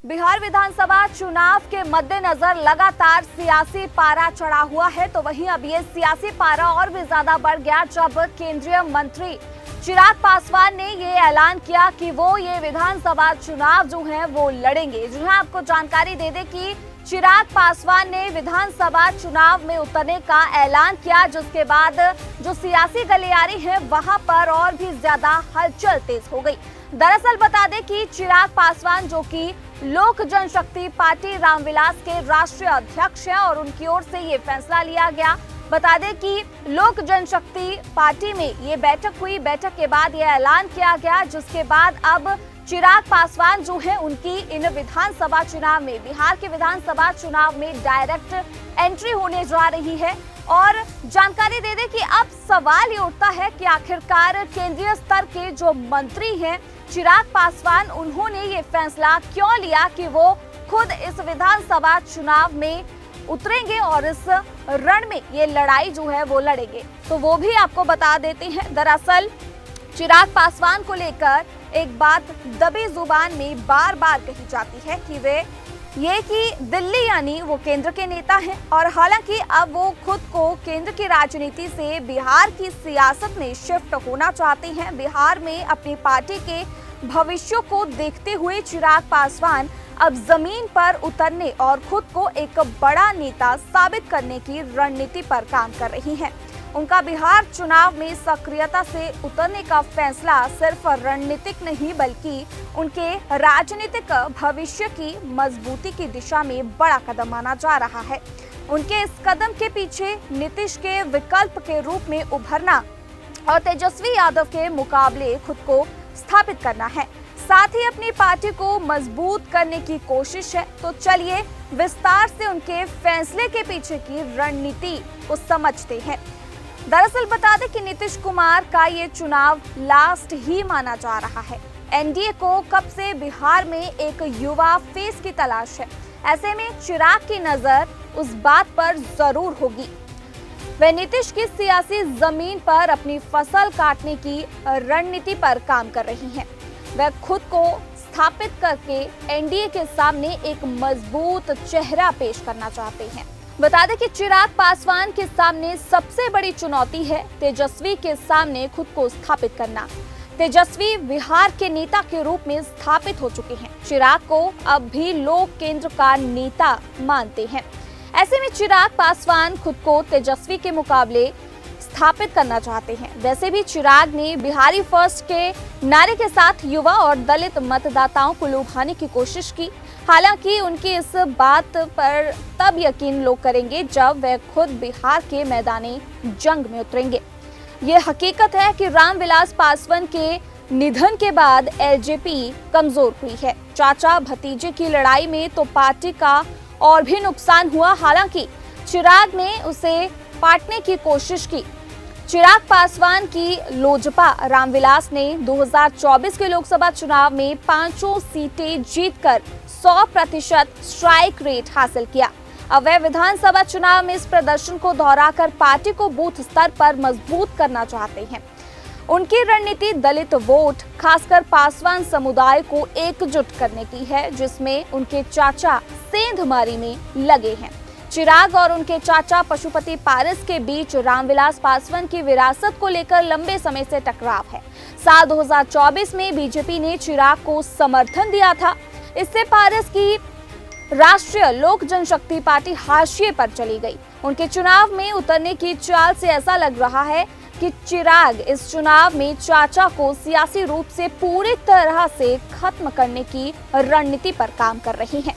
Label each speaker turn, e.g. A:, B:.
A: बिहार विधानसभा चुनाव के मद्देनजर लगातार सियासी पारा चढ़ा हुआ है, तो वहीं अब ये सियासी पारा और भी ज्यादा बढ़ गया जब केंद्रीय मंत्री चिराग पासवान ने ये ऐलान किया कि वो ये विधानसभा चुनाव जो है वो लड़ेंगे। जो है आपको जानकारी दे दें कि चिराग पासवान ने विधानसभा चुनाव में उतरने का ऐलान किया, जिसके बाद जो सियासी गलियारी है वहां पर और भी ज्यादा हलचल तेज हो गई। दरअसल बता दें कि चिराग पासवान जो कि लोक जनशक्ति पार्टी रामविलास के राष्ट्रीय अध्यक्ष हैं और उनकी ओर से ये फैसला लिया गया। बता दें कि लोक जनशक्ति पार्टी में ये बैठक हुई, बैठक के बाद ये ऐलान किया गया, जिसके बाद अब चिराग पासवान जो है उनकी इन विधानसभा चुनाव में, बिहार के विधानसभा चुनाव में डायरेक्ट एंट्री होने जा रही है। और जानकारी दे दें कि अब सवाल ये उठता है कि आखिरकार केंद्रीय स्तर के जो मंत्री हैं चिराग पासवान, उन्होंने ये फैसला क्यों लिया कि वो खुद इस विधानसभा चुनाव में उतरेंगे और इस रण में ये लड़ाई जो है वो लड़ेंगे। तो वो भी आपको बता देते हैं। दरअसल चिराग पासवान को लेकर एक बात दबी जुबान में बार बार कही जाती है कि वे ये कि दिल्ली यानी वो केंद्र के नेता हैं, और हालांकि अब वो खुद को केंद्र की राजनीति से बिहार की सियासत में शिफ्ट होना चाहते हैं। बिहार में अपनी पार्टी के भविष्य को देखते हुए चिराग पासवान अब जमीन पर उतरने और खुद को एक बड़ा नेता साबित करने की रणनीति पर काम कर रही हैं। उनका बिहार चुनाव में सक्रियता से उतरने का फैसला सिर्फ रणनीतिक नहीं बल्कि उनके राजनीतिक भविष्य की मजबूती की दिशा में बड़ा कदम माना जा रहा है। उनके इस कदम के पीछे नीतीश के विकल्प के रूप में उभरना और तेजस्वी यादव के मुकाबले खुद को स्थापित करना है, साथ ही अपनी पार्टी को मजबूत करने की कोशिश है। तो चलिए विस्तार से उनके फैसले के पीछे की रणनीति को समझते हैं। दरअसल बता दें कि नीतीश कुमार का ये चुनाव लास्ट ही माना जा रहा है। एनडीए को कब से बिहार में एक युवा फेस की तलाश है। ऐसे में चिराग की नजर उस बात पर जरूर होगी। वे नीतीश की सियासी जमीन पर अपनी फसल काटने की रणनीति पर काम कर रही हैं। वे खुद को स्थापित करके एनडीए के सामने एक मजबूत चेहरा पेश करना चाहते हैं। बता दें कि चिराग पासवान के सामने सबसे बड़ी चुनौती है तेजस्वी के सामने खुद को स्थापित करना। तेजस्वी बिहार के नेता के रूप में स्थापित हो चुके हैं। चिराग को अब भी लोग केंद्र का नेता मानते हैं। ऐसे में चिराग पासवान खुद को तेजस्वी के मुकाबले स्थापित करना चाहते हैं। वैसे भी चिराग ने बिहारी फर्स्ट के नारे के साथ युवा और दलित मतदाताओं को लुभाने की कोशिश की। हालांकि उनकी इस बात पर तब यकीन लोग करेंगे जब वे खुद बिहार के मैदानी जंग में उतरेंगे। ये हकीकत है कि रामविलास पासवान के निधन के बाद एलजेपी कमजोर हुई है। चाचा भतीजे की लड़ाई में तो पार्टी का और भी नुकसान हुआ। हालांकि चिराग ने उसे पाटने की कोशिश की। चिराग पासवान की लोजपा रामविलास ने 2024 के लोकसभा चुनाव में 5 सीटें जीतकर 100% स्ट्राइक रेट हासिल किया। अब वे विधानसभा चुनाव में इस प्रदर्शन को दोहराकर पार्टी को बूथ स्तर पर मजबूत करना चाहते हैं। उनकी रणनीति दलित वोट, खासकर पासवान समुदाय को एकजुट करने की है, जिसमें उनके चाचा सेंधमारी में लगे हैं। चिराग और उनके चाचा पशुपति पारस के बीच रामविलास पासवान की विरासत को लेकर लंबे समय से टकराव है। साल 2024 में बीजेपी ने चिराग को समर्थन दिया था। इससे पारस की राष्ट्रीय लोक जनशक्ति पार्टी हाशिए पर चली गई। उनके चुनाव में उतरने की चाल से ऐसा लग रहा है कि चिराग इस चुनाव में चाचा को सियासी रूप से पूरी तरह से खत्म करने की रणनीति पर काम कर रही हैं।